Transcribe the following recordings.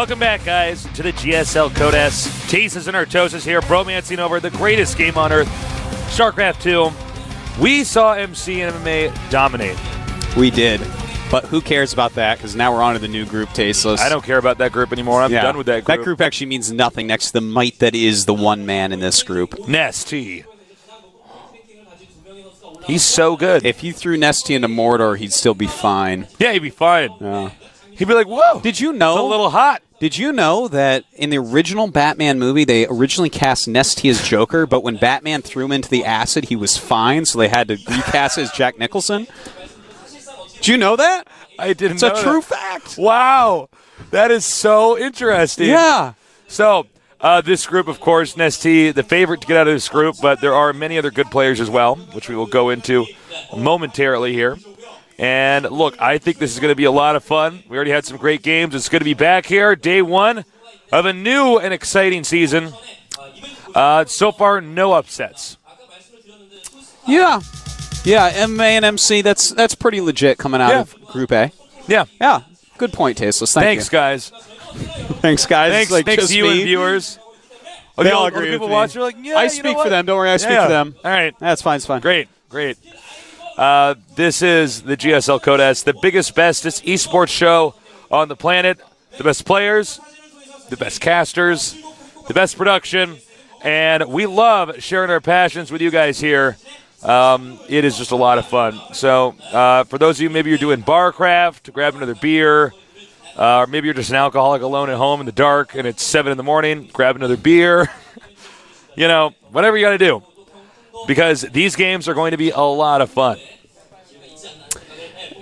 Welcome back, guys, to the GSL Code S. Teases and Artosis here, bromancing over the greatest game on earth, StarCraft 2. We saw MC and MMA dominate. We did. But who cares about that? Because now we're on to the new group, Tasteless. I don't care about that group anymore. I'm done with that group. That group actually means nothing next to the might that is the one man in this group. NesTea. He's so good. If you threw NesTea into Mordor, he'd still be fine. Yeah, he'd be fine. Yeah. He'd be like, whoa. Did you know? It's a little hot. Did you know that in the original Batman movie, they originally cast NesTea as Joker, but when Batman threw him into the acid, he was fine, so they had to recast it as Jack Nicholson? Did you know that? I didn't know It's a true fact. Wow. That is so interesting. Yeah. So, this group, of course, NesTea, the favorite to get out of this group, but there are many other good players as well, which we will go into momentarily here. And, look, I think this is going to be a lot of fun. We already had some great games. It's going to be back here, day one of a new and exciting season. So far, no upsets. Yeah. Yeah, MA and MC, that's pretty legit coming out of Group A. Yeah. Yeah. Good point, Tasteless. Thanks, guys. Thanks, guys. Thanks to you and viewers. They all agree people with me. watch, you're like, yeah, I speak for them. Don't worry, I speak for them. All right. That's fine, it's fine. Great. This is the GSL Code S, the biggest, bestest esports show on the planet. The best players, the best casters, the best production, and we love sharing our passions with you guys here. It is just a lot of fun. So for those of you, maybe you're doing barcraft to grab another beer, or maybe you're just an alcoholic alone at home in the dark and it's 7 in the morning, grab another beer. You know, whatever you got to do. Because these games are going to be a lot of fun.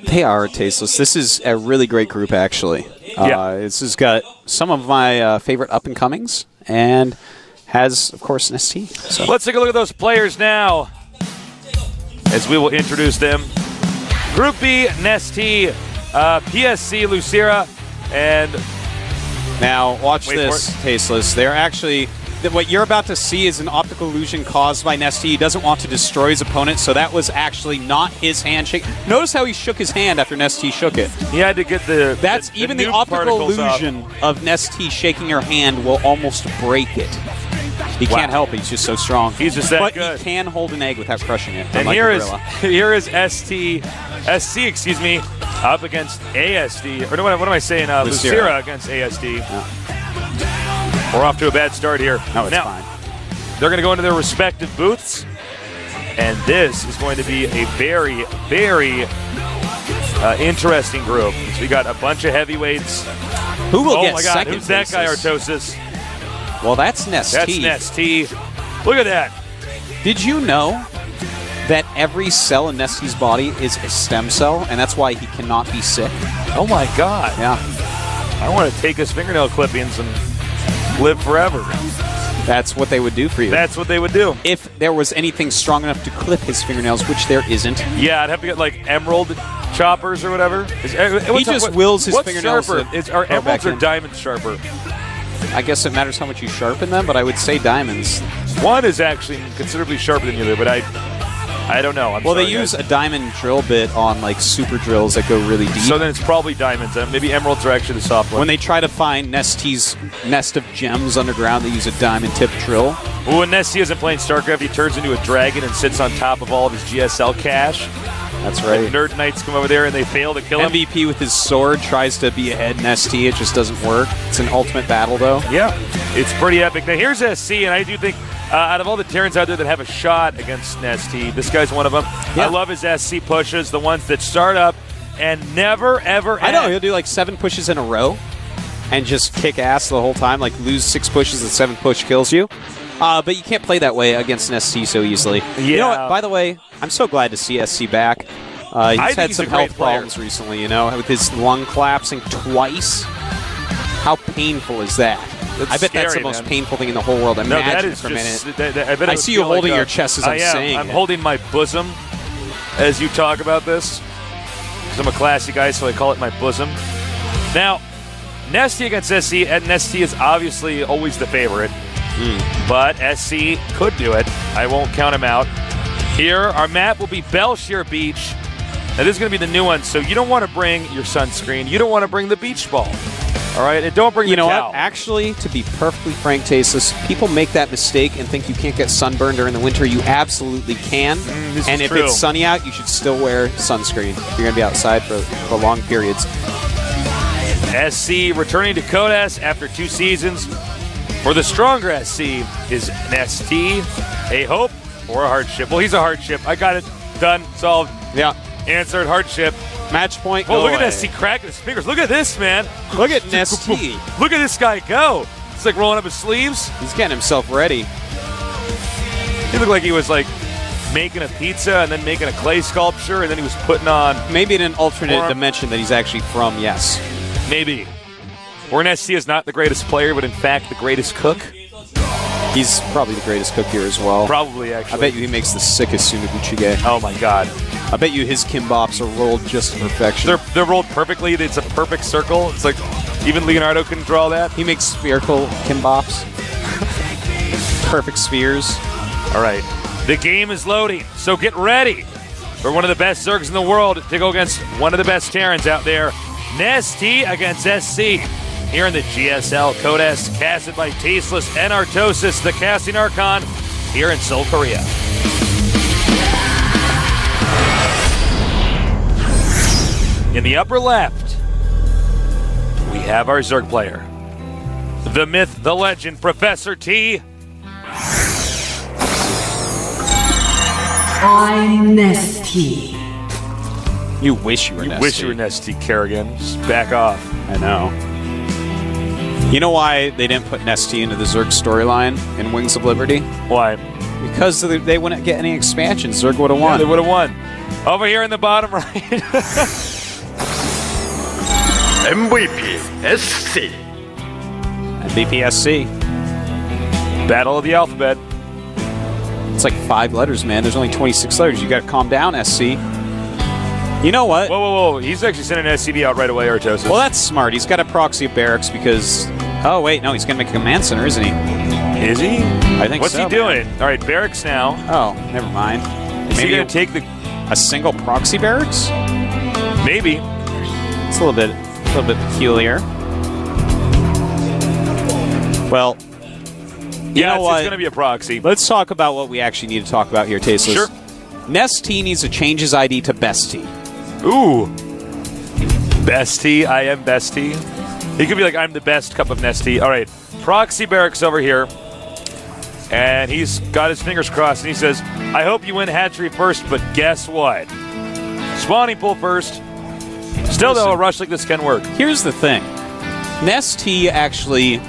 They are, Tasteless. This is a really great group, actually. This has got some of my favorite up-and-comings and has, of course, NesTea. So. Let's take a look at those players now as we will introduce them. Group B, NesTea, PSC, Lucira, and... Now, watch this, Tasteless. They're actually... What you're about to see is an optical illusion caused by NesTea. He doesn't want to destroy his opponent, so that was actually not his handshake. Notice how he shook his hand after NesTea shook it. He had to get the even the optical illusion of NesTea shaking your hand will almost break it. He can't help it. He's just so strong. He's just that good. But he can hold an egg without crushing it. And here is SC, excuse me, up against ASD. Or what am I saying? Lucira against ASD. Yeah. We're off to a bad start here. No, it's fine. They're going to go into their respective booths, and this is going to be a very, very interesting group. So we got a bunch of heavyweights. Who will get my God, second? Who's that guy, Artosis? Well, that's NesTea. That's NesTea. Look at that. Did you know that every cell in NesTea's body is a stem cell, and that's why he cannot be sick? Oh, my God. Yeah. I want to take his fingernail clippings and live forever. That's what they would do for you. That's what they would do. If there was anything strong enough to clip his fingernails, which there isn't. Yeah, I'd have to get like emerald choppers or whatever. He just wills his fingernails. What's sharper? Are emeralds or diamonds sharper? I guess it matters how much you sharpen them, but I would say diamonds. One is actually considerably sharper than the other, but I don't know. Well, they use a diamond drill bit on like super drills that go really deep. So then it's probably diamonds. Maybe emeralds are actually the soft one. When they try to find NesTea's nest of gems underground, they use a diamond tip drill. Well, when NesTea isn't playing StarCraft, he turns into a dragon and sits on top of all of his GSL cash. That's right. And Nerd Knights come over there and they fail to kill him. MVP with his sword tries to be ahead NesTea. It just doesn't work. It's an ultimate battle, though. Yeah, it's pretty epic. Now, here's SC, and I do think out of all the Terrans out there that have a shot against NesTea, this guy's one of them. Yeah. I love his SC pushes, the ones that start up and never, ever end. I know. He'll do like 7 pushes in a row and just kick ass the whole time, like lose 6 pushes and 7 push kills you. But you can't play that way against NesTea so easily. Yeah. You know what? By the way, I'm so glad to see SC back. He's had some health problems recently, you know, with his lung collapsing twice. How painful is that? I bet that's the most painful thing in the whole world. Imagine it for a minute. I see you holding your chest as I'm saying. I'm holding my bosom as you talk about this. Because I'm a classy guy, so I call it my bosom. Now, NesTea against SC, and NesTea is obviously always the favorite. But SC could do it. I won't count him out. Here, our map will be Belshire Beach. Now, this is going to be the new one, so you don't want to bring your sunscreen. You don't want to bring the beach ball. All right, and don't bring You the know towel. what? Actually, to be perfectly frank, Tasteless, people make that mistake and think you can't get sunburned during the winter. You absolutely can. And if true. it's sunny out, you should still wear sunscreen. You're going to be outside for long periods. SC returning to Codas after 2 seasons. For the stronger SC is NesTea a hope or a hardship? Well, he's a hardship. I got it done, solved. Yeah. Answered, hardship. Match point. Well, go look away. at SC cracking his fingers. Look at this, man. Look at NesTea. Look at this guy go. It's like rolling up his sleeves. He's getting himself ready. He looked like he was like making a pizza and then making a clay sculpture, and then he was putting on. Maybe in an alternate dimension that he's actually from, yes. Maybe. Or NesTea is not the greatest player, but in fact the greatest cook. He's probably the greatest cook here as well. Probably, actually. I bet you he makes the sickest sunabuchige. Oh my god. I bet you his kimbops are rolled just to perfection. They're rolled perfectly. It's a perfect circle. It's like even Leonardo couldn't draw that. He makes spherical kimbops. Perfect spheres. All right. The game is loading, so get ready for one of the best Zergs in the world to go against one of the best Terrans out there. NesTea against SC. Here in the GSL Codas, casted by Tasteless and Artosis, the casting Archon, here in Seoul, Korea. In the upper left, we have our Zerg player. The myth, the legend, Professor T. I'm NesTea. You wish you were NesTea. Wish you were NesTea, Kerrigan. Just back off. I know. You know why they didn't put NesTea into the Zerg storyline in Wings of Liberty? Why? Because they wouldn't get any expansions. Zerg would have won. Yeah, they would have won. Over here in the bottom right. MVP SC. MVP SC. Battle of the alphabet. It's like 5 letters, man. There's only 26 letters. You got to calm down, SC. You know what? Whoa, whoa, whoa. He's actually sending an SCV out right away, Artosis. Well, that's smart. He's got a proxy of barracks because... Oh, wait. No, he's going to make a command center, isn't he? Is he? I think What's so. he doing? All right, barracks now. Oh, never mind. Is he Maybe going to take the... a single proxy barracks? Maybe. It's a little bit peculiar. Well, you know what? It's going to be a proxy. Let's talk about what we actually need to talk about here, Tasteless. Sure. NesTea needs to change his ID to BestTea. Ooh. BestTea. I am BestTea. He could be like, I'm the best cup of NesTea. All right. Proxy barracks over here. And he's got his fingers crossed, and he says, I hope you win hatchery first, but guess what? Spawning pool first. Still, though, a rush like this can work. Here's the thing. NesTea actually,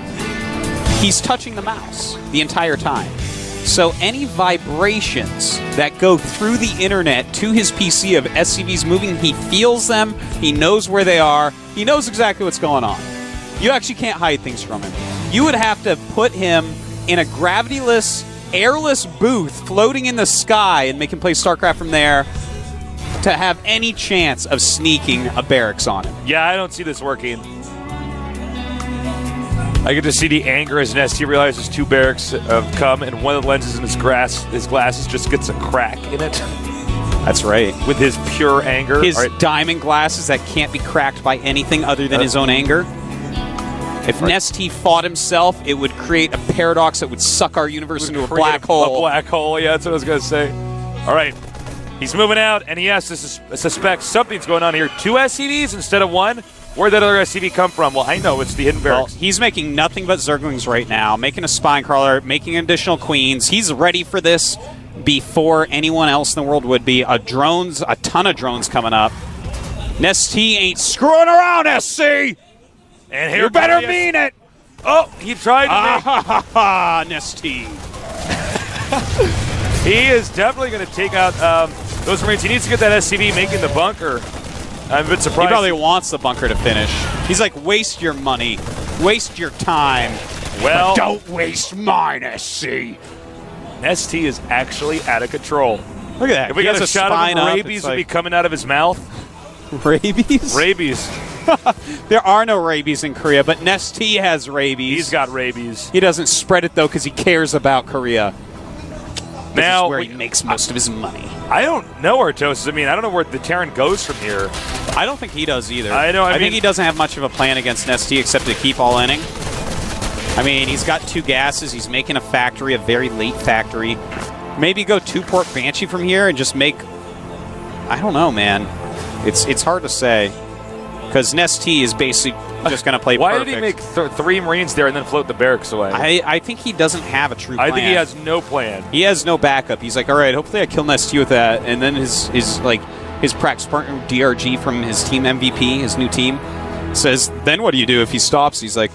he's touching the mouse the entire time. So any vibrations that go through the internet to his PC of SCVs moving, he feels them, he knows where they are, he knows exactly what's going on. You actually can't hide things from him. You would have to put him in a gravityless, airless booth floating in the sky and make him play StarCraft from there to have any chance of sneaking a barracks on him. Yeah, I don't see this working. I get to see the anger as NesTea realizes 2 barracks have come, and one of the lenses in his glasses just gets a crack in it. That's right. With his pure anger. His diamond glasses that can't be cracked by anything other than his own anger. If NesTea fought himself, it would create a paradox that would suck our universe into a black hole. A black hole, yeah, that's what I was going to say. All right. He's moving out, and he has to suspect something's going on here. 2 SCVs instead of 1? Where'd that other SCV come from? Well, I know. It's the hidden barracks. Well, he's making nothing but Zerglings right now, making a spine crawler, making additional queens. He's ready for this before anyone else in the world would be. A ton of drones coming up. NesTea ain't screwing around, SC! And here you better mean it! Oh, he tried to NesTea. He is definitely going to take out those Marines. He needs to get that SCV making the bunker. I'm a bit surprised. He probably wants the bunker to finish. He's like, waste your money. Waste your time. Well, but don't waste mine, SC. NesTea is actually out of control. Look at that. If we got a shot of him, rabies would be coming out of his mouth. Rabies? Rabies. There are no rabies in Korea, but NesTea has rabies. He's got rabies. He doesn't spread it, though, because he cares about Korea. Now, this is where he makes most of his money. I don't know, Artosis. I mean, I don't know where the Terran goes from here. I don't think he does either. I know. I think he doesn't have much of a plan against NesTea except to keep all inning. I mean, he's got 2 gases. He's making a factory, a very late factory. Maybe go 2-port Banshee from here and just make... I don't know, man. It's hard to say. Because NesTea is basically just going to play Why perfect. did he make 3 Marines there and then float the barracks away? I think he doesn't have a true plan. I think he has no plan. He has no backup. He's like, all right, hopefully I kill NesTea with that. And then his practice partner, DRG from his team MVP, his new team, says, then what do you do if he stops? He's like,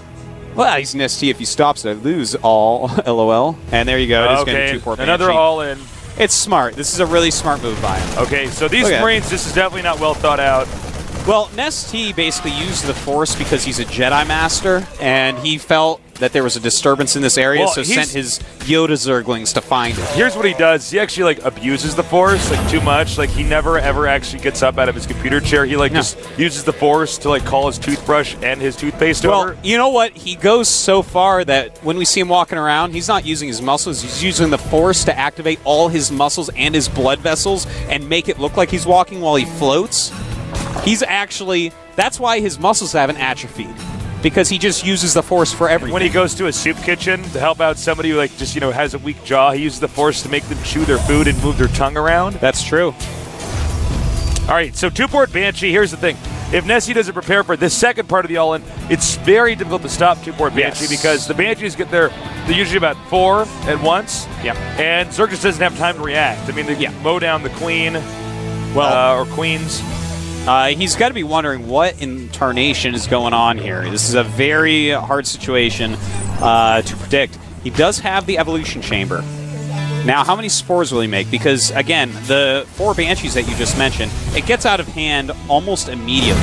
well, he's NesTea. If he stops, I lose all, LOL. And there you go. It is going to 2-port Banshee. Another all-in. It's smart. This is a really smart move by him. Okay, so these Marines, this is definitely not well thought out. Well, NesTea basically used the Force because he's a Jedi Master, and he felt that there was a disturbance in this area, so sent his Yoda Zerglings to find it. Here's what he does. He actually, like, abuses the Force, like, too much. Like, he never, ever actually gets up out of his computer chair. He, like, just uses the Force to, like, call his toothbrush and his toothpaste over. Well, you know what? He goes so far that when we see him walking around, he's not using his muscles. He's using the Force to activate all his muscles and his blood vessels and make it look like he's walking while he floats. He's actually... That's why his muscles haven't atrophied. Because he just uses the Force for everything. When he goes to a soup kitchen to help out somebody who, like, just, you know, has a weak jaw, he uses the Force to make them chew their food and move their tongue around. That's true. All right, so 2-port Banshee, here's the thing. If NesTea doesn't prepare for this second part of the all-in, it's very difficult to stop 2-port Banshee because the Banshees get there, they're usually about 4 at once. Yep. And Zergus doesn't have time to react. I mean, they mow down the Queen or Queens. He's got to be wondering what in tarnation is going on here. This is a very hard situation to predict. He does have the Evolution Chamber. Now, how many spores will he make? Because, again, the 4 Banshees that you just mentioned, it gets out of hand almost immediately.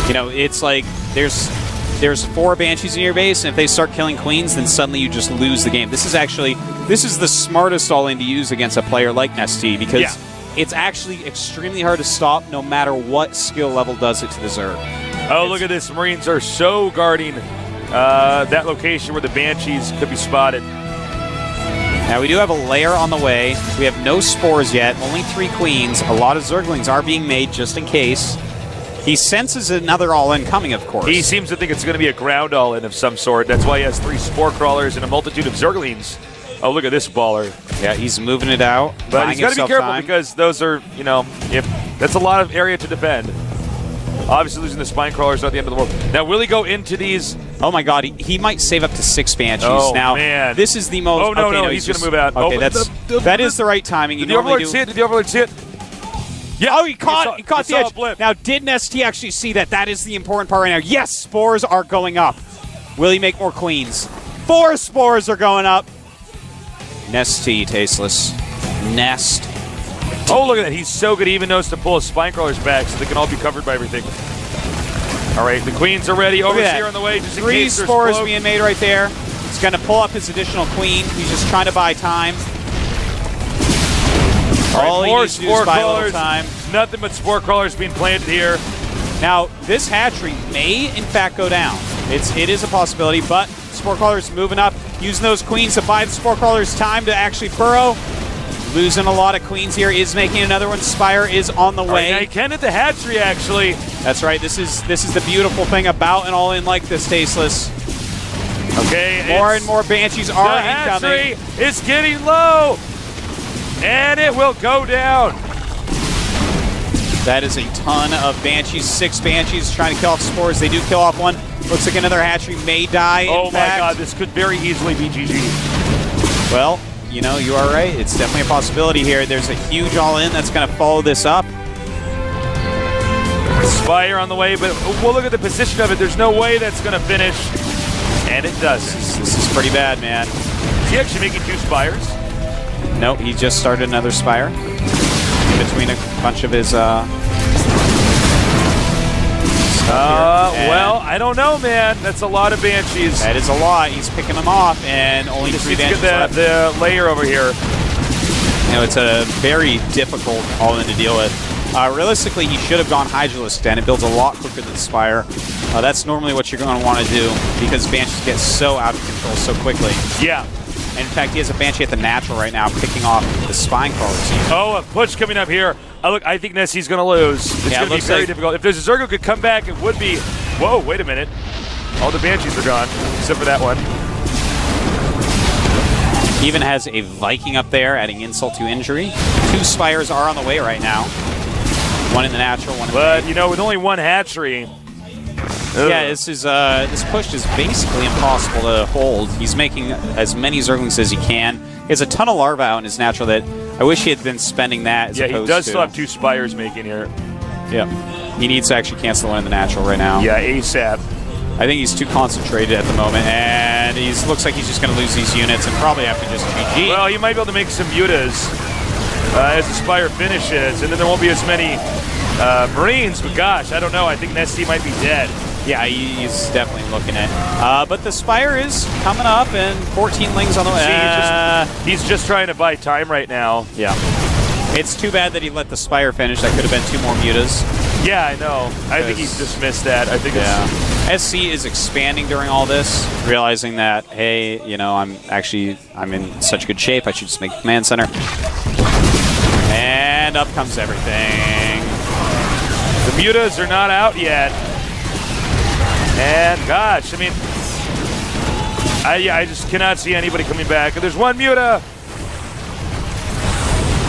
You know, it's like there's 4 Banshees in your base, and if they start killing Queens, then suddenly you just lose the game. This is the smartest all-in to use against a player like NesTea because it's actually extremely hard to stop no matter what skill level does it to the Zerg. Oh, look at this. Marines are so guarding that location where the Banshees could be spotted. Now, we do have a lair on the way. We have no spores yet, only 3 Queens. A lot of Zerglings are being made just in case. He senses another all-in coming, of course. He seems to think it's going to be a ground all-in of some sort. That's why he has 3 Spore Crawlers and a multitude of Zerglings. Oh, look at this baller. Yeah, he's moving it out. But he's got to be careful because those are, you know, that's a lot of area to defend. Obviously, losing the Spine Crawler is not the end of the world. Now, will he go into these? Oh, my God. He might save up to 6 Banshees. Oh, now, man. This is the most... Oh, no, he's going to move out. Okay, that is the right timing. Did the Overlord see it? Did the Overlord see it? Yeah. Oh, he caught the edge. Now, did NesTea actually see that? That is the important part right now. Yes, spores are going up. Will he make more Queens? 4 spores are going up. NesTea, tasteless. Nest. Oh, look at that. He's so good. He even knows to pull his Spine Crawlers back so they can all be covered by everything. All right, the Queens are ready. Overseer on the way. Just in 3 case spores being made right there. He's going to pull up his additional Queen. He's just trying to buy time. All he needs to do is buy a little time. Nothing but Spore Crawlers being planted here. Now, this hatchery may, in fact, go down. It is a possibility, but Spore Crawlers moving up, using those Queens to buy the Spore Crawlers time to actually burrow. Losing a lot of Queens here, is making another one. Spire is on the way. Right, now he can hit the hatchery, actually. That's right. This is the beautiful thing about an all-in like this, Tasteless. Okay. More and more Banshees are incoming. The hatchery is getting low, and it will go down. That is a ton of Banshees. 6 Banshees trying to kill off spores. They do kill off one. Looks like another hatchery may die. Oh my God, this could very easily be GG. Well, you know, you are right. It's definitely a possibility here. There's a huge all-in that's going to follow this up. Spire on the way, but we'll look at the position of it. There's no way that's going to finish, and it doesn't. This is pretty bad, man. Is he actually making 2 Spires? Nope, he just started another Spire between a bunch of his well, I don't know, man. That's a lot of Banshees. That is a lot. He's picking them off, and only 3 Banshees left. The layer over here. You know, it's a very difficult all-in to deal with. Realistically, he should have gone Hydralisk Den. It builds a lot quicker than Spire. That's normally what you're going to want to do because Banshees get so out of control so quickly. Yeah. And in fact, he has a Banshee at the natural right now, picking off the Spine Crawlers. Oh, a push coming up here. Look, I think NesTea's going to lose. It's going to be very difficult. If there's a Zergo could come back, it would be. Whoa, wait a minute. All the Banshees are gone, except for that one. He even has a Viking up there, adding insult to injury. 2 Spires are on the way right now. One in the natural, one in the But, you know, with only one hatchery. Yeah, this push is basically impossible to hold. He's making as many Zerglings as he can. He has a ton of larvae out in his natural that I wish he had been spending that as opposed to... Yeah, he does still have 2 Spires making here. Yeah. He needs to actually cancel the one in the natural right now. Yeah, ASAP. I think he's too concentrated at the moment, and he looks like he's just going to lose these units and probably have to just GG. Well, he might be able to make some mutas as the Spire finishes, and then there won't be as many Marines, but gosh, I don't know. I think NesTea might be dead. Yeah, he's definitely looking at but the Spire is coming up, and 14 Lings on the way. He's just trying to buy time right now. Yeah. It's too bad that he let the Spire finish. That could have been 2 more mutas. Yeah, I know. I think he just missed that. I think SC is expanding during all this, realizing that, hey, you know, I'm in such good shape, I should just make a command center. And up comes everything. The mutas are not out yet. And gosh, I mean, I just cannot see anybody coming back. There's one muta.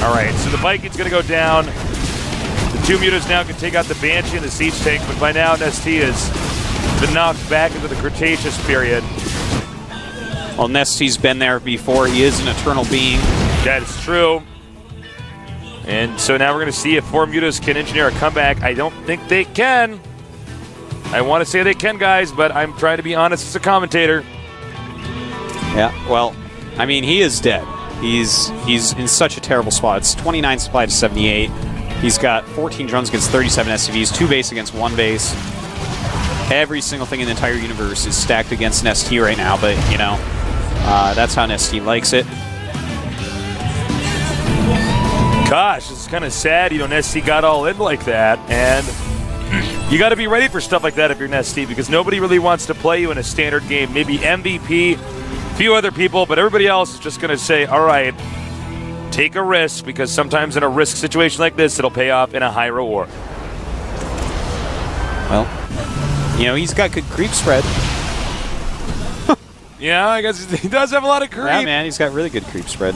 All right, so the Viking's going to go down. The 2 mutas now can take out the Banshee and the Siege Tank, but by now NesTea has been knocked back into the Cretaceous period. Well, NesTea's been there before. He is an eternal being. That is true. And so now we're going to see if 4 mutas can engineer a comeback. I don't think they can. I want to say they can, guys, but I'm trying to be honest as a commentator. Yeah, well, I mean, he is dead. He's in such a terrible spot. It's 29 supply to 78. He's got 14 drones against 37 SCVs, 2 base against 1 base. Every single thing in the entire universe is stacked against NesTea right now, but, you know, that's how NesTea likes it. Gosh, this is kind of sad. You know, NesTea got all in like that, and you got to be ready for stuff like that if you're NesTea, because nobody really wants to play you in a standard game. Maybe MVP, a few other people, but everybody else is just going to say, all right, take a risk, because sometimes in a risk situation like this, it'll pay off in a high reward. Well, you know, he's got good creep spread. Yeah, I guess he does have a lot of creep. Yeah, man, he's got really good creep spread.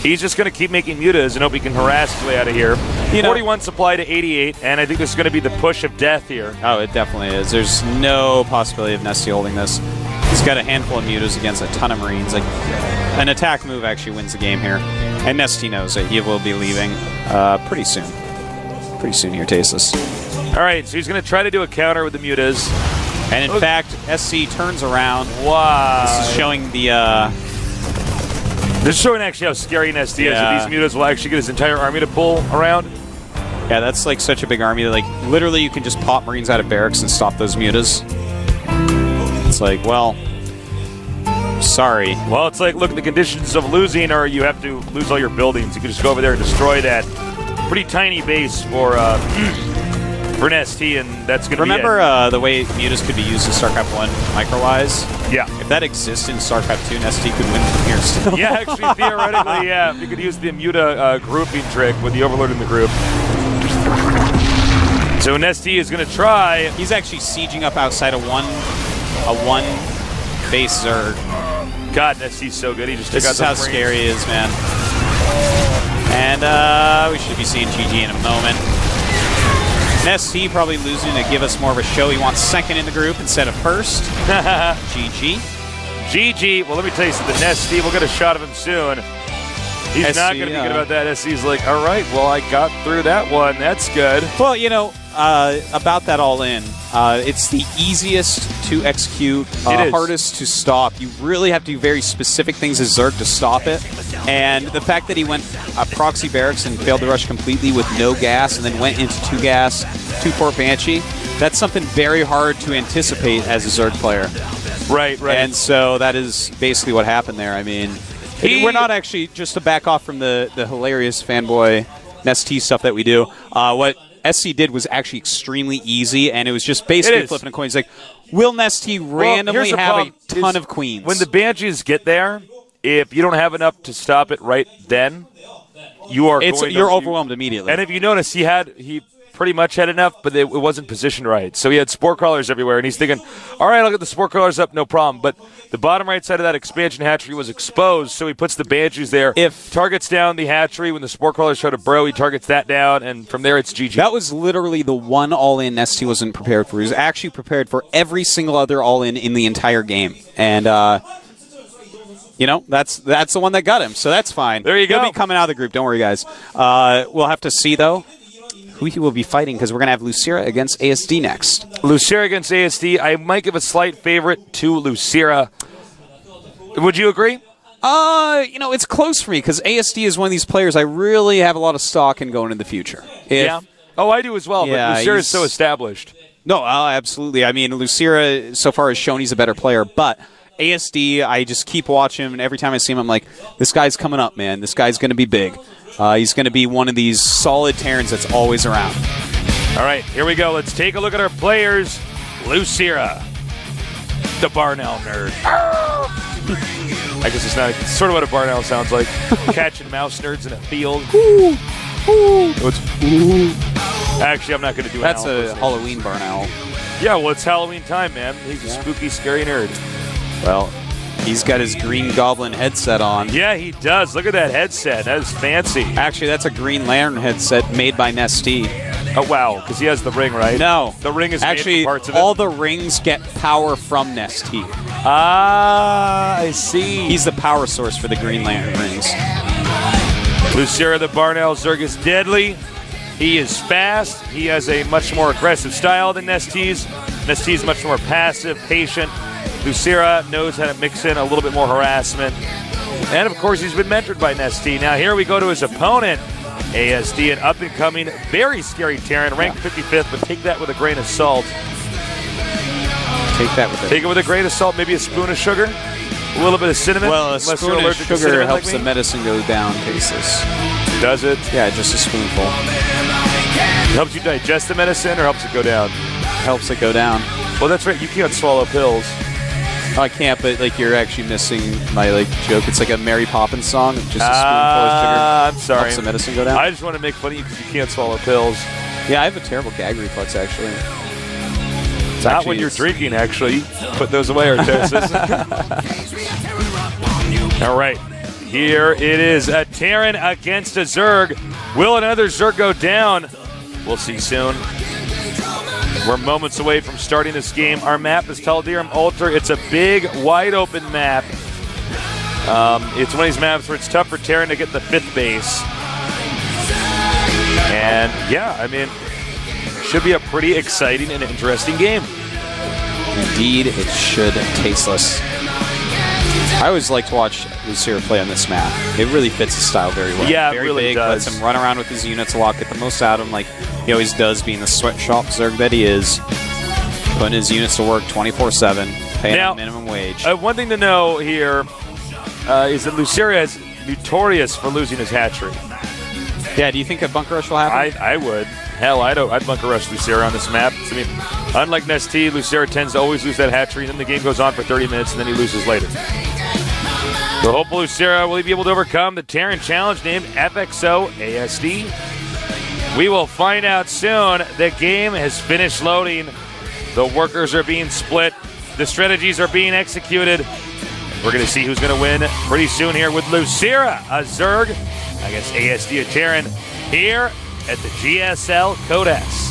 He's just going to keep making mutas and hope he can harass his way out of here. You know, 41 supply to 88, and I think this is going to be the push of death here. Oh, it definitely is. There's no possibility of NesTea holding this. He's got a handful of mutas against a ton of Marines. Like, an attack move actually wins the game here. And NesTea knows that he will be leaving pretty soon. Pretty soon here, Tasteless. All right, so he's going to try to do a counter with the mutas. And in fact, SC turns around. Wow. This is showing the... This is showing actually how scary NesTea is. That these mutas will actually get his entire army to pull around. Yeah, that's like such a big army that, like, literally you can just pop Marines out of barracks and stop those mutas. It's like, well, sorry. Well, it's like, look, the conditions of losing are you have to lose all your buildings. You can just go over there and destroy that pretty tiny base for NesTea, and that's going to be it. Remember the way mutas could be used in StarCraft 1 micro-wise? Yeah. If that exists in StarCraft 2, NesTea could win from here still. Yeah, actually, theoretically, yeah. You could use the muta grouping trick with the Overlord in the group. So NesTea is going to try. He's actually sieging up outside of a one base Zerg. God, NesTea's so good. He just took out This is how scary he is, man. And we should be seeing GG in a moment. NesTea probably losing to give us more of a show. He wants second in the group instead of first. GG. GG. Well, let me tell you something. NesTea, we'll get a shot of him soon. He's not going to be good about that. SC's like, all right, well, I got through that one. That's good. Well, you know, about that all in, it's the easiest to execute, hardest to stop. You really have to do very specific things as Zerg to stop it. And the fact that he went proxy barracks and failed to rush completely with no gas and then went into 2 gas, 2-port Banshee, that's something very hard to anticipate as a Zerg player. Right, right. And so that is basically what happened there. I mean, we're not actually, just to back off from the hilarious fanboy NesTea stuff that we do, what SC did was actually extremely easy, and it was just basically flipping a coin. He's like, Will NesTea randomly have a ton of queens? When the Banshees get there, if you don't have enough to stop it right then, you're overwhelmed immediately. And if you notice, he pretty much had enough, but it wasn't positioned right. So he had spore crawlers everywhere, and he's thinking, all right, I'll get the spore crawlers up, no problem. But the bottom right side of that expansion hatchery was exposed, so he puts the Banshees there. Targets down the hatchery. When the spore crawlers try to burrow, he targets that down, and from there it's GG. That was literally the one all-in NesTea wasn't prepared for. He was actually prepared for every single other all-in in the entire game. And, that's the one that got him, so that's fine. There you go. He'll be coming out of the group. Don't worry, guys. We'll have to see, though, who he will be fighting, because we're going to have Lucira against ASD next. Lucira against ASD. I might give a slight favorite to Lucira. Would you agree? It's close for me, because ASD is one of these players I really have a lot of stock in going in the future. Yeah. Oh, I do as well, but Lucira is so established. No, absolutely. I mean, Lucira so far has shown he's a better player, but ASD, I just keep watching him, and every time I see him, I'm like, this guy's coming up, man. This guy's going to be big. He's going to be one of these solid Terrans that's always around. All right, here we go. Let's take a look at our players. Lucira, the Barnell nerd. I guess it's sort of what a Barnell sounds like. Catching mouse nerds in a field. Actually, I'm not going to do an That's a Halloween Barnell. Yeah, well, it's Halloween time, man. He's a spooky, scary nerd. Well, he's got his Green Goblin headset on. Yeah, he does. Look at that headset. That is fancy. Actually, that's a Green Lantern headset made by NesTea. Oh, wow, because he has the ring, right? No. The ring is actually made from parts of it. All the rings get power from NesTea. Ah, I see. He's the power source for the Green Lantern rings. Lucira the Barnell Zerg is deadly. He is fast. He has a much more aggressive style than NesTea's. NesTea's much more passive, patient. Lucira knows how to mix in a little bit more harassment. And, of course, he's been mentored by NesTea. Now, here we go to his opponent, ASD, an up-and-coming, very scary Terran, ranked 55th, but take that with a grain of salt. Take it with a grain of salt, maybe a spoon of sugar, a little bit of cinnamon. Well, a spoon of sugar helps the medicine go down, cases. Does it? Yeah, just a spoonful. It helps you digest the medicine, or helps it go down? Helps it go down. Well, that's right. You can't swallow pills. I can't, but you're actually missing my joke. It's like a Mary Poppins song, just a spoonful of sugar. I'm sorry. Helps the medicine go down. I just want to make fun of you because you can't swallow pills. Yeah, I have a terrible gag reflex, actually. Not when you're drinking, actually. Put those away, Artosis. All right. Here it is. A Terran against a Zerg. Will another Zerg go down? We'll see soon. We're moments away from starting this game. Our map is Tal'Darim Ultra. It's a big, wide-open map. It's one of these maps where it's tough for Terran to get the 5th base. And, yeah, I mean, should be a pretty exciting and interesting game. Indeed, it should. Tasteless. I always like to watch Lucira play on this map. It really fits his style very well. Yeah, very it really big, does. Lets him run around with his units a lot, get the most out of him, like he always does, being the sweatshop Zerg that he is. Putting his units to work 24/7, paying a minimum wage. One thing to know here is that Lucira is notorious for losing his hatchery. Yeah, do you think a bunker rush will happen? I would. Hell, I'd bunker rush Lucira on this map. I mean, unlike NesTea, Lucira tends to always lose that hatchery, and then the game goes on for 30 minutes, and then he loses later. So hopefully Lucira will be able to overcome the Terran challenge named FXO ASD. We will find out soon. The game has finished loading. The workers are being split. The strategies are being executed. We're going to see who's going to win pretty soon here with Lucira, a Zerg, against ASD, a Terran, here at the GSL Codex.